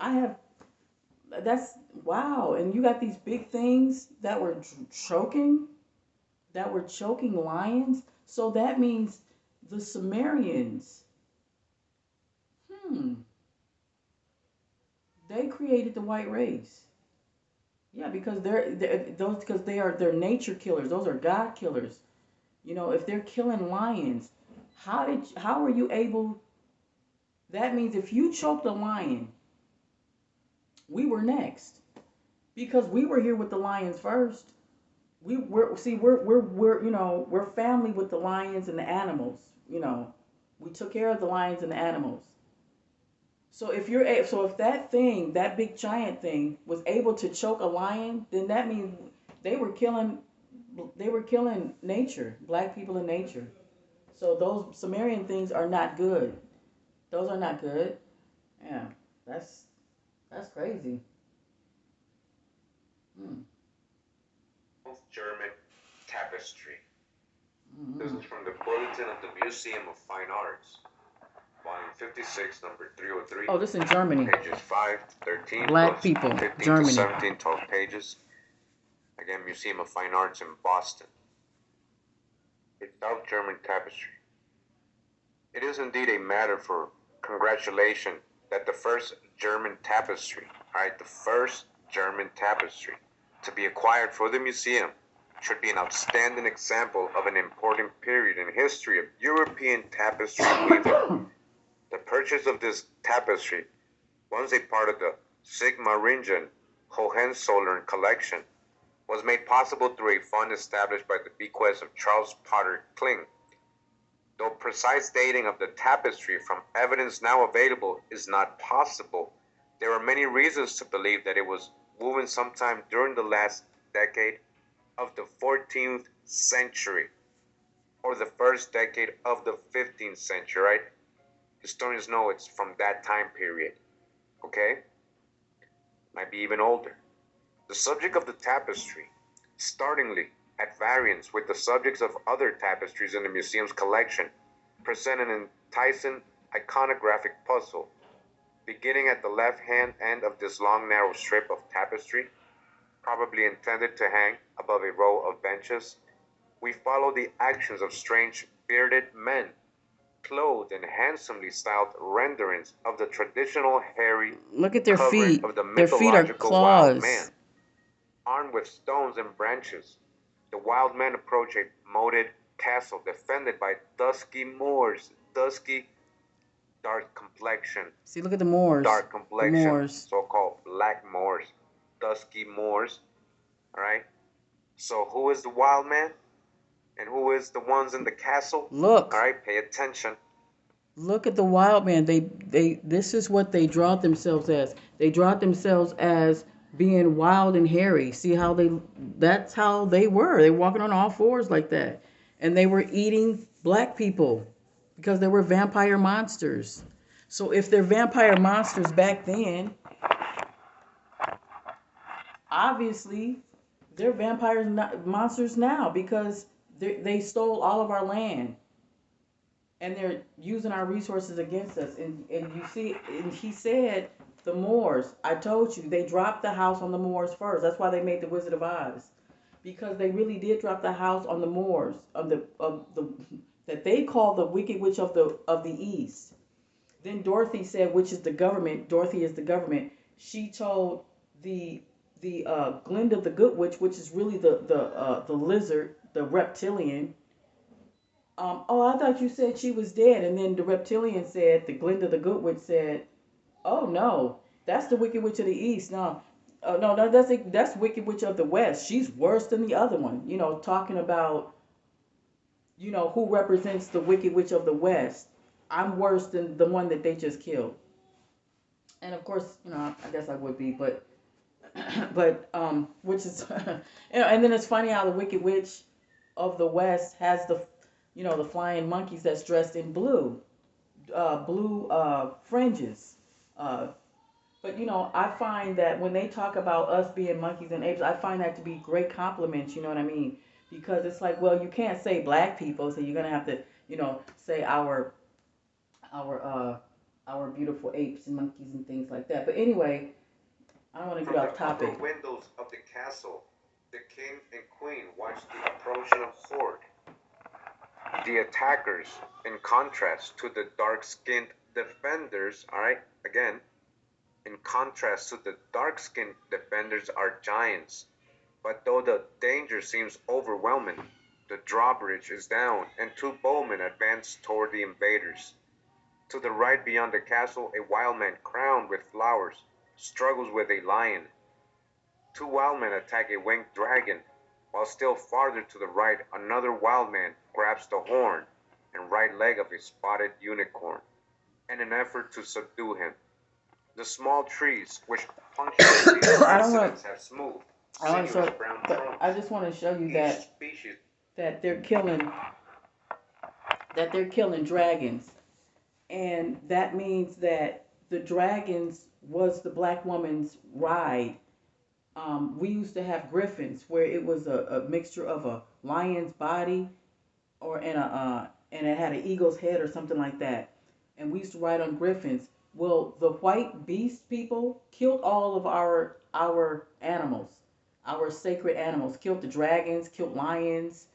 I have that's wow. And you got these big things that were choking, that were choking lions. So that means the Sumerians, hmm, they created the white race. Yeah, because they're those because they're nature killers. Those are God killers. You know, if they're killing lions, how are you able? That means if you choked a lion, we were next because we were here with the lions first. We're we're family with the lions and the animals. You know, we took care of the lions and the animals. So if that thing, that big giant thing, was able to choke a lion, then that means they were killing they were killing nature, black people in nature. So those Sumerian things are not good. Those are not good. Yeah, that's that's crazy. Hmm. German Tapestry. This Mm-hmm. is from the Bulletin of the Museum of Fine Arts, volume 56, number 303, Oh, this in Germany. pages 5 to 13 Black plus people, 15 to Germany. 17, 12 pages. Again, Museum of Fine Arts in Boston. It's South German Tapestry. It is indeed a matter for congratulation that the first German tapestry, right, the first German tapestry to be acquired for the museum should be an outstanding example of an important period in history of European tapestry weaving. The purchase of this tapestry, once a part of the Sigmaringen Hohenzollern collection, was made possible through a fund established by the bequest of Charles Potter Kling. Though precise dating of the tapestry from evidence now available is not possible, there are many reasons to believe that it was woven sometime during the last decade of the 14th century or the first decade of the 15th century, right? Historians know it's from that time period, okay? Might be even older. The subject of the tapestry, startlingly at variance with the subjects of other tapestries in the museum's collection, present an enticing iconographic puzzle. Beginning at the left-hand end of this long narrow strip of tapestry, probably intended to hang above a row of benches, we follow the actions of strange bearded men, clothed in handsomely styled renderings of the traditional hairy Look at their covering feet. of the Their feet are mythological wild man. claws. Armed with stones and branches, the wild men approach a moated castle defended by dusky Moors, dusky, dark complexion, See, look at the Moors. dark The complexion, Moors. so-called black Moors, dusky Moors, all right? So who is the wild man and who is the ones in the castle? All Look. right, pay attention. Look at the wild man. They this is what they draw themselves as. They draw themselves as being wild and hairy. See how they that's how they were. They were walking on all fours like that. And they were eating black people because they were vampire monsters. So if they're vampire monsters back then, obviously they're monsters now because they stole all of our land and they're using our resources against us. And you see, and he said the Moors. I told you they dropped the house on the Moors first. That's why they made the Wizard of Oz, because they really did drop the house on the Moors of the that they call the Wicked Witch of the East. Then Dorothy said, which is the government. Dorothy is the government. She told the Glinda the Good Witch, which is really the lizard, the reptilian. Oh, I thought you said she was dead. And then the reptilian said, the Glinda the Good Witch said, oh no, that's the Wicked Witch of the East. No, no, that's Wicked Witch of the West. She's worse than the other one. You know, talking about who represents the Wicked Witch of the West. I'm worse than the one that they just killed. And of course, I guess I would be, but which is, and then it's funny how the Wicked Witch of the West has the flying monkeys that's dressed in blue fringes. Uh, but I find that when they talk about us being monkeys and apes, I find that to be great compliments. You know what I mean? Because it's like, well, you can't say black people, so you're gonna have to, say our our beautiful apes and monkeys and things like that. But anyway, I don't want to From get the off upper topic. windows of the castle, the king and queen watched the approaching horde. The attackers, in contrast to the dark-skinned defenders, alright, again, in contrast to the dark-skinned defenders are giants. But though the danger seems overwhelming, the drawbridge is down and two bowmen advance toward the invaders. To the right beyond the castle, a wildman crowned with flowers struggles with a lion. Two wildmen attack a winged dragon, while still farther to the right, another wildman grabs the horn and right leg of a spotted unicorn in an effort to subdue him. The small trees which punctuate these I don't want incidents have smooth, I want to sinuous show, brown but trunks. I just want to show you Each that species they're killing dragons, and that means that the dragons was the black woman's ride. We used to have griffins where it was a mixture of a lion's body or and it had an eagle's head or something like that, and we used to ride on griffins. Well, the white beast people killed all of our animals, our sacred animals, killed the dragons, killed lions,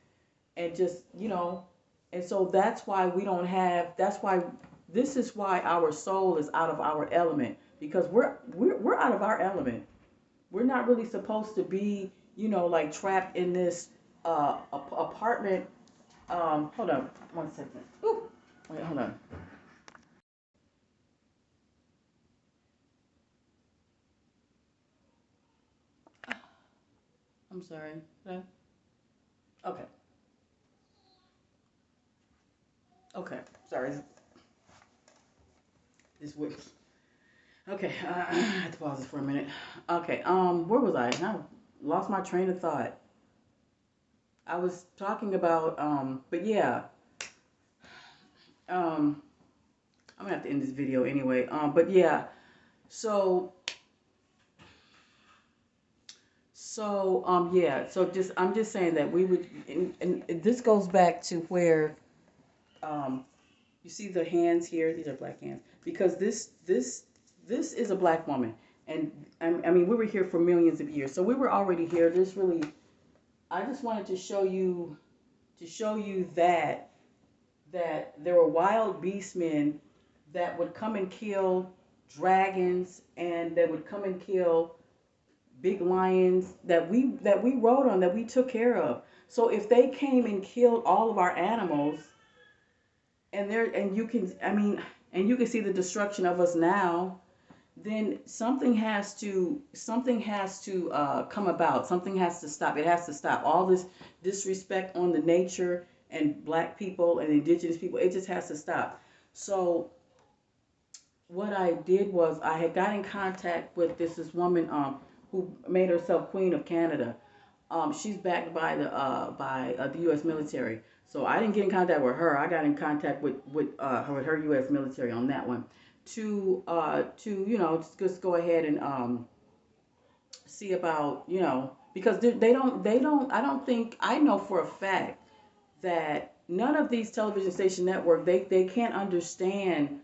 and just and so that's why we don't have. That's why this is why our soul is out of our element, because we're out of our element. We're not really supposed to be, like trapped in this apartment. Hold on 1 second. Ooh, wait, hold on. I'm sorry. Okay. Okay. Sorry. This would. Okay. I had to pause this for a minute. Okay. Where was I? I lost my train of thought. I was talking about. But yeah. I'm gonna have to end this video anyway. But yeah. So yeah. So I'm just saying that we would, and this goes back to where, um, you see the hands here. These are black hands because this is a black woman, and I mean we were here for millions of years, so we were already here. There's really, I just wanted to show you that there were wild beastmen that would come and kill dragons, and that would come and kill big lions that we rode on, that we took care of. So if they came and killed all of our animals, and you can, I mean, and you can see the destruction of us now, then something has to come about. Something has to stop. It has to stop. All this disrespect on the nature and black people and indigenous people. It just has to stop. So what I did was I had got in contact with this woman who made herself Queen of Canada. She's backed by the U.S. military. So I didn't get in contact with her. I got in contact with her U.S. military on that one to just go ahead and see about, because they don't, I don't think, I know for a fact that none of these television station network, they can't understand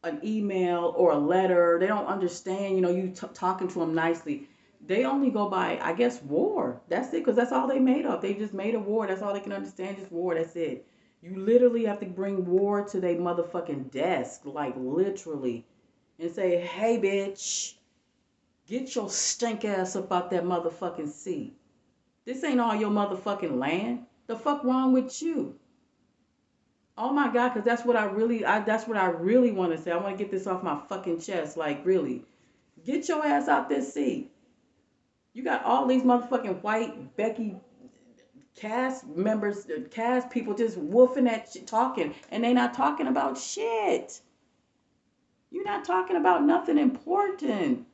an email or a letter. They don't understand, you talking to them nicely. They only go by, I guess, war. That's it, because that's all they made of. They just made a war. That's all they can understand, just war. That's it. You literally have to bring war to their motherfucking desk, like literally, and say, hey, bitch, get your stink ass up out that motherfucking seat. This ain't all your motherfucking land. The fuck wrong with you? Oh my God, because that's what I really want to say. I want to get this off my fucking chest. Like, really, get your ass out this seat. You got all these motherfucking white Becky cast members, cast people just woofing that shit, talking, and they not talking about shit. You're not talking about nothing important.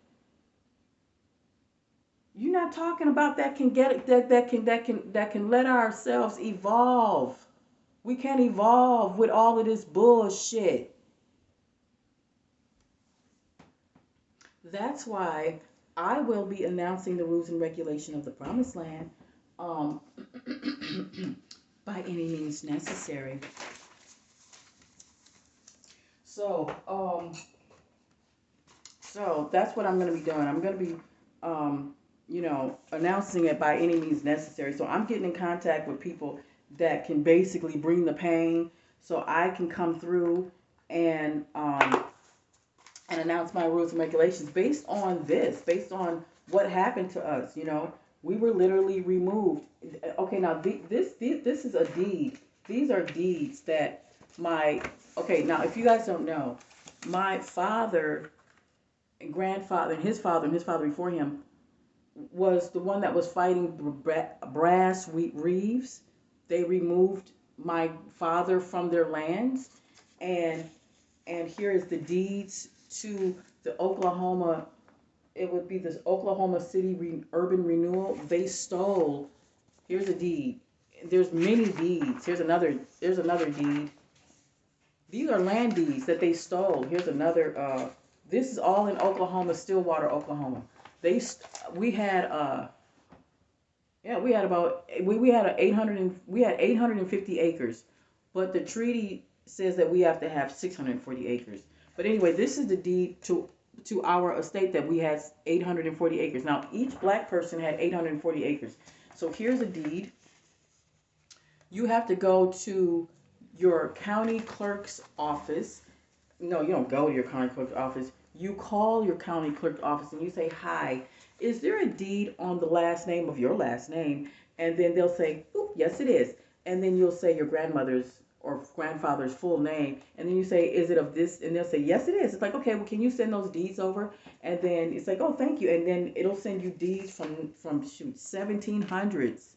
You're not talking about that can get that can let ourselves evolve. We can't evolve with all of this bullshit. That's why I will be announcing the rules and regulation of the Promised Land, um, by any means necessary. So, so that's what I'm going to be doing. I'm going to be, announcing it by any means necessary. So I'm getting in contact with people that can basically bring the pain, so I can come through and announce my rules and regulations based on this, based on what happened to us. We were literally removed. Okay, now this is a deed. These are deeds that my. Okay, now if you guys don't know, my father and grandfather and his father before him was the one that was fighting brass reeves. They removed my father from their lands, and here is the deeds to the Oklahoma. It would be this Oklahoma City urban renewal. They stole. Here's a deed. There's many deeds. Here's another. There's another deed. These are land deeds that they stole. Here's another. This is all in Oklahoma, Stillwater, Oklahoma. We had yeah, we had about we had a 850 acres, but the treaty says that we have to have 640 acres. But anyway, this is the deed to our estate that we had 840 acres. Now each black person had 840 acres. So here's a deed. You have to go to your county clerk's office. No, you don't go to your county clerk's office. You call your county clerk's office and you say, "Hi, is there a deed on the last name of your last name?" And then they'll say, "Oop, yes, it is." And then you'll say your grandmother's or grandfather's full name. And then you say, "Is it of this?" And they'll say, "Yes, it is." It's like, "Okay, well, can you send those deeds over?" And then it's like, "Oh, thank you." And then it'll send you deeds from 1700s.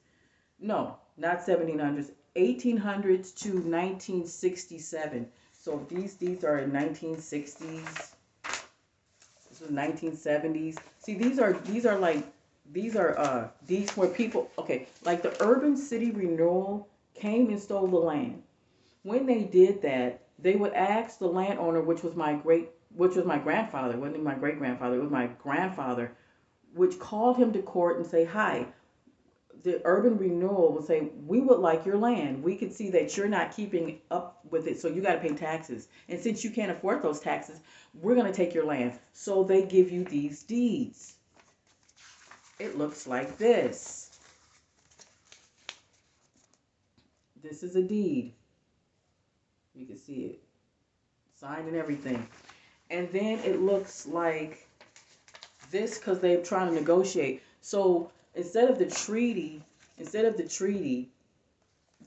No, not 1700s. 1800s to 1967. So these deeds are in 1960s. This was 1970s. See, these are deeds where people, okay, like the urban city renewal came and stole the land. When they did that, they would ask the landowner, which was my grandfather, wasn't even my great grandfather, it was my grandfather, which called him to court and say, "Hi, the urban renewal will say, we would like your land. We can see that you're not keeping up with it, so you got to pay taxes. And since you can't afford those taxes, we're going to take your land." So they give you these deeds. It looks like this. This is a deed. You can see it signed and everything. And then it looks like this because they're trying to negotiate. So instead of the treaty,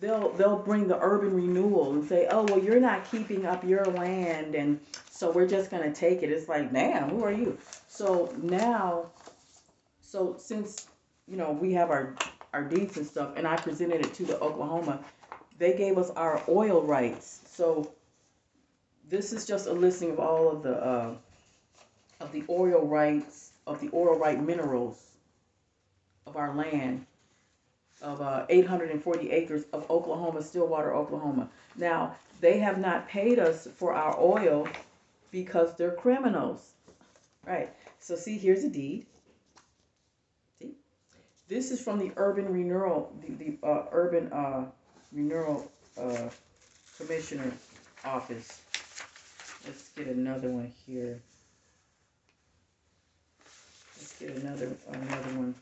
they'll bring the urban renewal and say, "Oh, well, you're not keeping up your land, and so we're just gonna take it." It's like, damn, who are you? So now, so since we have our deeds and stuff, and I presented it to the Oklahoma, they gave us our oil rights. So this is just a listing of all of the oil rights of the oil right minerals of our land of 840 acres of Oklahoma, Stillwater, Oklahoma. Now, they have not paid us for our oil because they're criminals. Right. So see, here's a deed. See? This is from the urban renewal, the urban renewal commissioner's office. Let's get another one here. Let's get another one.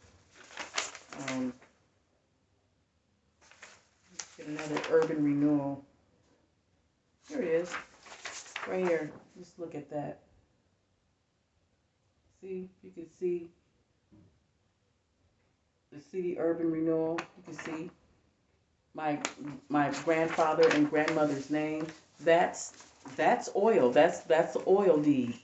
Get another urban renewal. Here it is. Right here. Just look at that. See, you can see the city urban renewal. You can see my grandfather and grandmother's name. That's oil. That's the oil deed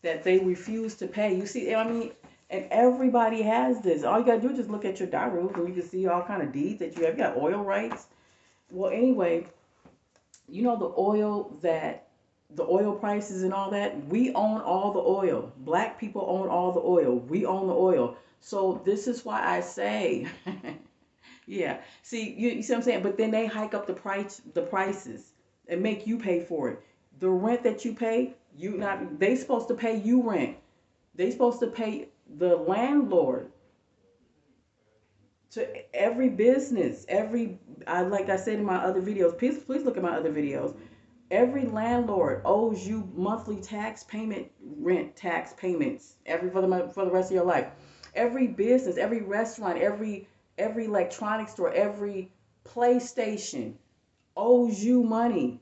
that they refuse to pay. You see, I mean, and everybody has this. All you gotta do is just look at your daru and you can see all kind of deeds that you have. You got oil rights. Well, anyway, the oil prices and all that, we own all the oil. Black people own all the oil. We own the oil. So this is why I say, yeah. See, you see what I'm saying? But then they hike up the prices and make you pay for it. The rent that you pay, they supposed to pay you rent. They supposed to pay the landlord. To every business, like I said in my other videos, please look at my other videos. Every landlord owes you monthly tax payment, rent tax payments, every for the rest of your life. Every business, every restaurant, every electronic store, every PlayStation owes you money.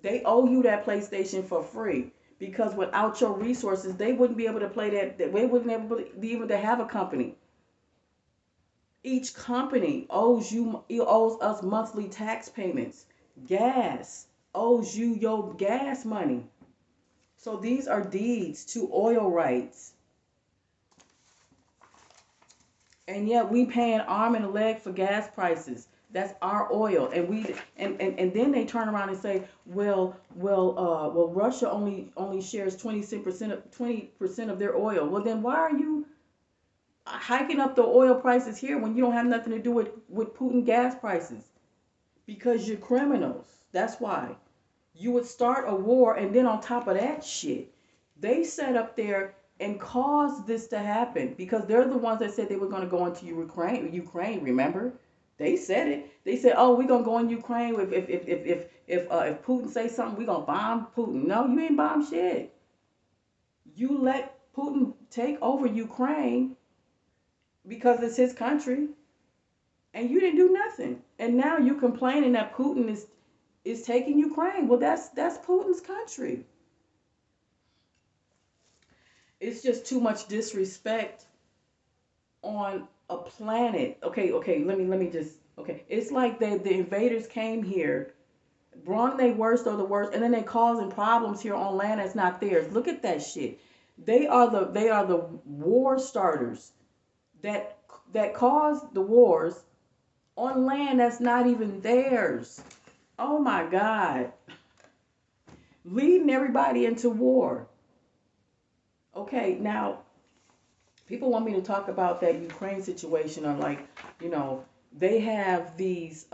They owe you that PlayStation for free because without your resources, they wouldn't be able to play that. They wouldn't be able to have a company. Each company owes us monthly tax payments. Gas owes you your gas money. So these are deeds to oil rights. And yet we pay an arm and a leg for gas prices. That's our oil. And then they turn around and say, well, Russia only shares 20% of their oil. Well, then why are you hiking up the oil prices here when you don't have nothing to do with Putin gas prices? Because you're criminals. That's why. You would start a war, and then on top of that shit, they set up there and caused this to happen because they're the ones that said they were going to go into Ukraine, remember? They said it. They said, "Oh, we're gonna go in Ukraine if Putin say something, we're gonna bomb Putin." No, you ain't bomb shit. You let Putin take over Ukraine because it's his country, and you didn't do nothing. And now you complaining that Putin is taking Ukraine. Well, that's Putin's country. It's just too much disrespect on a planet. Okay, let me just okay. It's like the invaders came here, brought they worst of the worst, and then they causing problems here on land that's not theirs. Look at that shit. They are the war starters that caused the wars on land that's not even theirs. Oh my God. Leading everybody into war. Okay, now people want me to talk about that Ukraine situation or like, you know, they have these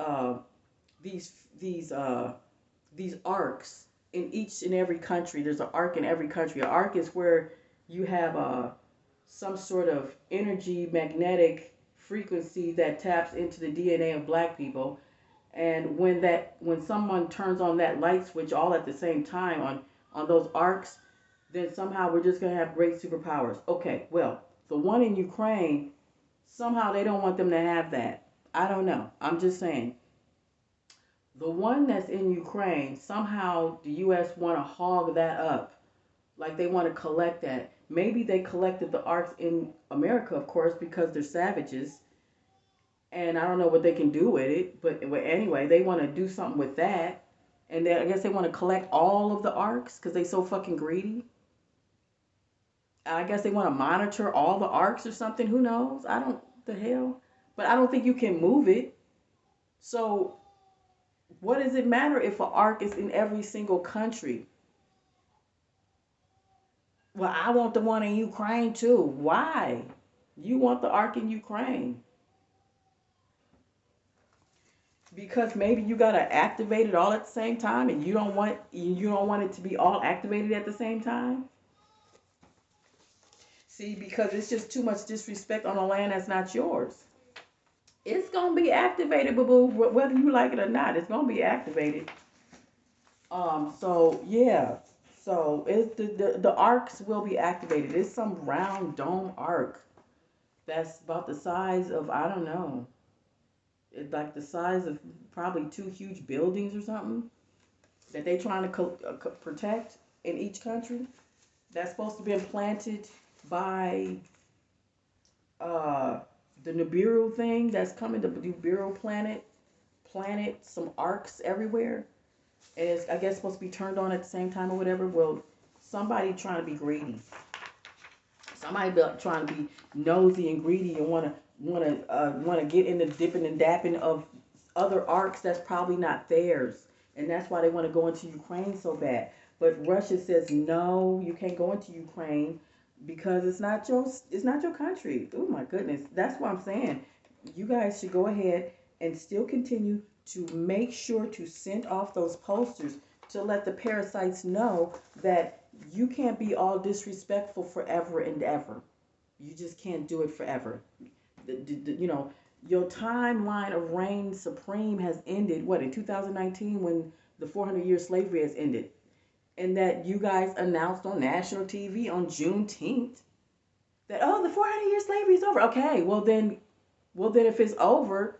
these arcs in each and every country. There's an arc in every country. An arc is where you have some sort of energy magnetic frequency that taps into the DNA of black people. And when someone turns on that light switch all at the same time on those arcs, then somehow we're just gonna have great superpowers. Okay, well, the one in Ukraine, somehow they don't want them to have that. I don't know. I'm just saying. The one that's in Ukraine, somehow the US want to hog that up. Like they want to collect that. Maybe they collected the arcs in America, of course, because they're savages. And I don't know what they can do with it. But anyway, they want to do something with that. And I guess they want to collect all of the arcs because they so fucking greedy. I guess they want to monitor all the arcs or something. Who knows? I don't, the hell. But I don't think you can move it. So what does it matter if an arc is in every single country? Well, I want the one in Ukraine too. Why? You want the arc in Ukraine? Because maybe you gotta activate it all at the same time, and you don't want it to be all activated at the same time. See, because it's just too much disrespect on a land that's not yours. It's gonna be activated, boo boo, whether you like it or not. It's gonna be activated. So yeah. So it's the arcs will be activated. It's some round dome arc that's about the size of I don't know. It's like the size of probably two huge buildings or something that they trying to protect in each country. That's supposed to be implanted by uh the Nibiru thing that's coming, the Nibiru planet, some arcs everywhere. And it's, I guess, supposed to be turned on at the same time or whatever. Well, somebody trying to be greedy. Somebody trying to be nosy and greedy and want to get in the dipping and dapping of other arcs that's probably not theirs. And that's why they want to go into Ukraine so bad. But Russia says no, you can't go into Ukraine because it's not your country. Oh my goodness, that's what I'm saying. You guys should go ahead and still continue to make sure to send off those posters to let the parasites know that you can't be all disrespectful forever and ever. You just can't do it forever. You know, your timeline of reign supreme has ended. What, in 2019 when the 400-year slavery has ended, and that you guys announced on national TV on Juneteenth that, oh, the 400-year slavery is over. Okay, well then if it's over,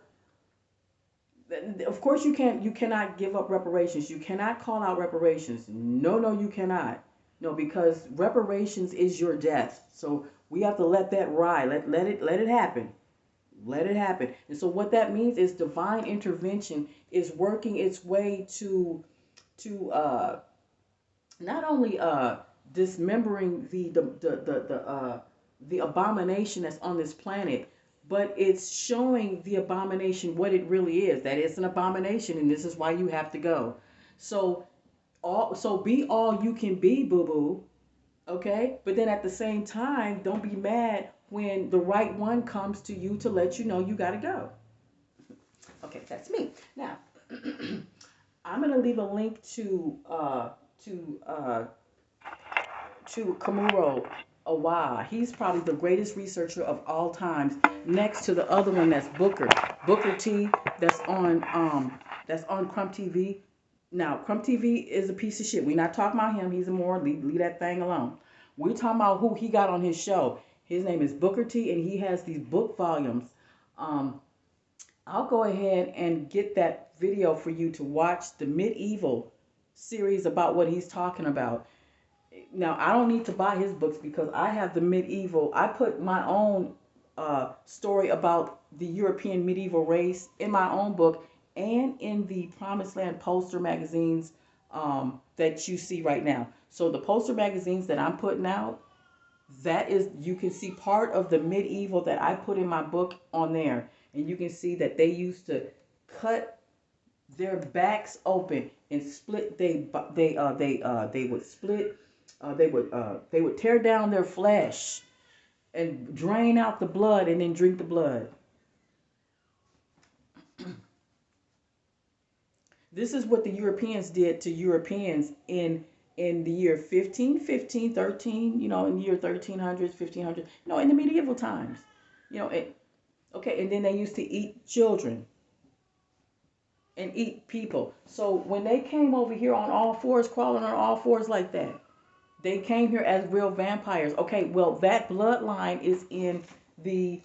of course you cannot give up reparations. You cannot call out reparations. No, no, you cannot. No, because reparations is your death. So we have to let that ride. Let it happen. Let it happen. And so what that means is divine intervention is working its way to not only dismembering the abomination that's on this planet, but it's showing the abomination what it really is. That it's an abomination, and this is why you have to go. So be all you can be, boo boo. Okay? But then at the same time, don't be mad when the right one comes to you to let you know you gotta go. Okay, that's me. Now I'm gonna leave a link to Kamuro Awa. He's probably the greatest researcher of all times, next to the other one that's Booker T, that's on Crump TV. Now, Crump TV is a piece of shit. We're not talking about him. He's a moron. Leave that thing alone. We're talking about who he got on his show. His name is Booker T, and he has these book volumes. I'll go ahead and get that video for you to watch the medieval series about what he's talking about. Now, I don't need to buy his books because I have the medieval. I put my own story about the European medieval race in my own book and in the Promised Land poster magazines that you see right now. So the poster magazines that I'm putting out, that is, you can see part of the medieval that I put in my book on there. And you can see that they used to cut their backs open and split. They would split. They would tear down their flesh and drain out the blood and then drink the blood. This is what the Europeans did to Europeans in the year 1515, 13, in the year 1300s, 1500s, in the medieval times. Okay, and then they used to eat children and eat people. So when they came over here on all fours, crawling on all fours like that, they came here as real vampires. Okay, well, that bloodline is in the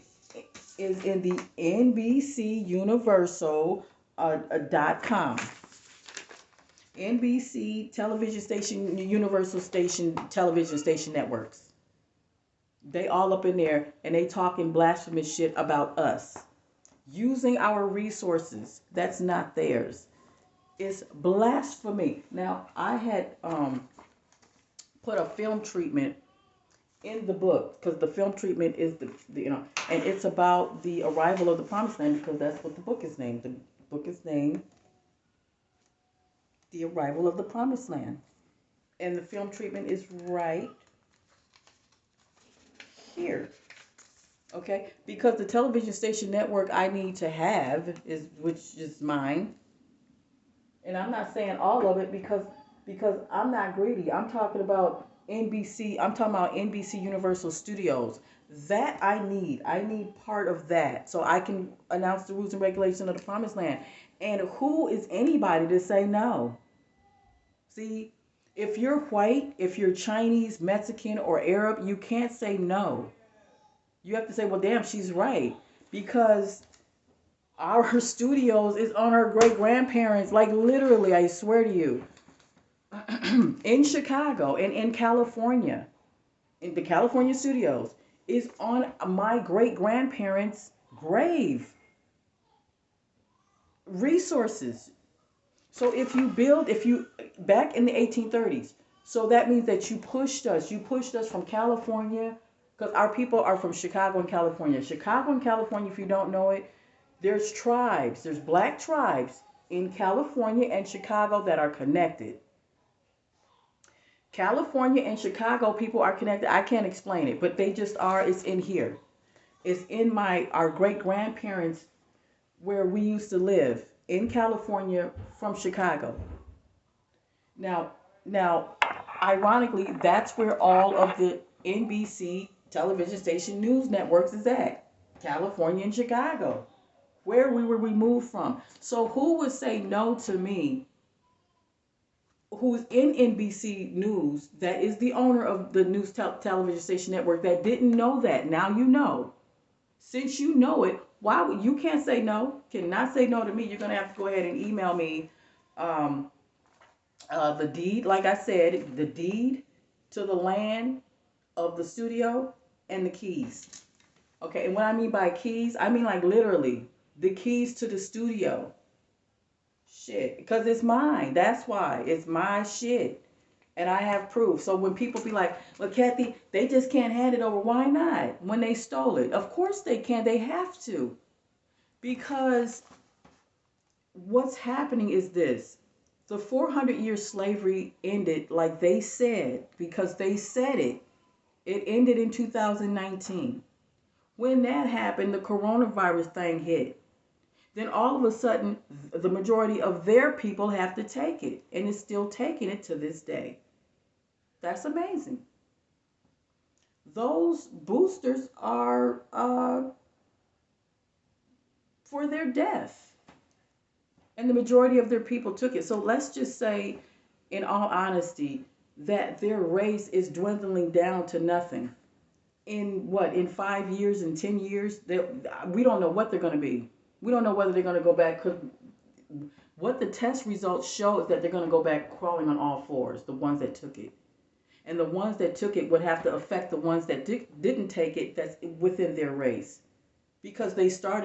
NBC Universal .com. NBC television station, Universal station, television station networks. They all up in there, and they talking blasphemous shit about us. Using our resources that's not theirs. It's blasphemy. Now, I had put a film treatment in the book, because the film treatment is and it's about the arrival of the Promised Land, because that's what the book is named. The book is named The Arrival of the Promised Land. And the film treatment is right here. Okay? Because the television station network I need to have which is mine. And I'm not saying all of it because I'm not greedy. I'm talking about NBC. I'm talking about NBC Universal Studios. That I need. I need part of that so I can announce the rules and regulations of the Promised Land. And who is anybody to say no? See, if you're white, if you're Chinese, Mexican, or Arab, you can't say no. You have to say, well, damn, she's right. Because our studios is on our great-grandparents, like literally, I swear to you, in Chicago and in California, in the California studios, is on my great-grandparents' grave. Resources. So back in the 1830s, so that means that you pushed us from California, because our people are from Chicago and California. Chicago and California, if you don't know it, there's black tribes in California and Chicago that are connected. California and Chicago people are connected. I can't explain it, but they just are. It's in here. It's in our great-grandparents where we used to live in California from Chicago. Now, ironically, that's where all of the NBC television station news networks is at. California and Chicago, where we were removed from. So who would say no to me who's in NBC News, that is the owner of the news television station network, that didn't know that. Now you know. Since you know it, why would you can't say no? Cannot say no to me. You're gonna have to go ahead and email me um, the deed. Like I said, the deed to the land of the studio and the keys. Okay, and what I mean by keys, I mean like literally the keys to the studio. Shit, because it's mine. That's why it's my shit. And I have proof. So when people be like, well, Kathy, they just can't hand it over. Why not? When they stole it. Of course they can. They have to. Because what's happening is this. The 400-year slavery ended like they said, because they said it. It ended in 2019. When that happened, the coronavirus thing hit. Then all of a sudden, the majority of their people have to take it. And it's still taking it to this day. That's amazing. Those boosters are for their death. And the majority of their people took it. So let's just say, in all honesty, that their race is dwindling down to nothing. In what, in 5 years, in 10 years, we don't know what they're going to be. We don't know whether they're going to go back, because what the test results show is that they're going to go back crawling on all fours, the ones that took it. And the ones that took it would have to affect the ones that didn't take it, that's within their race. Because they started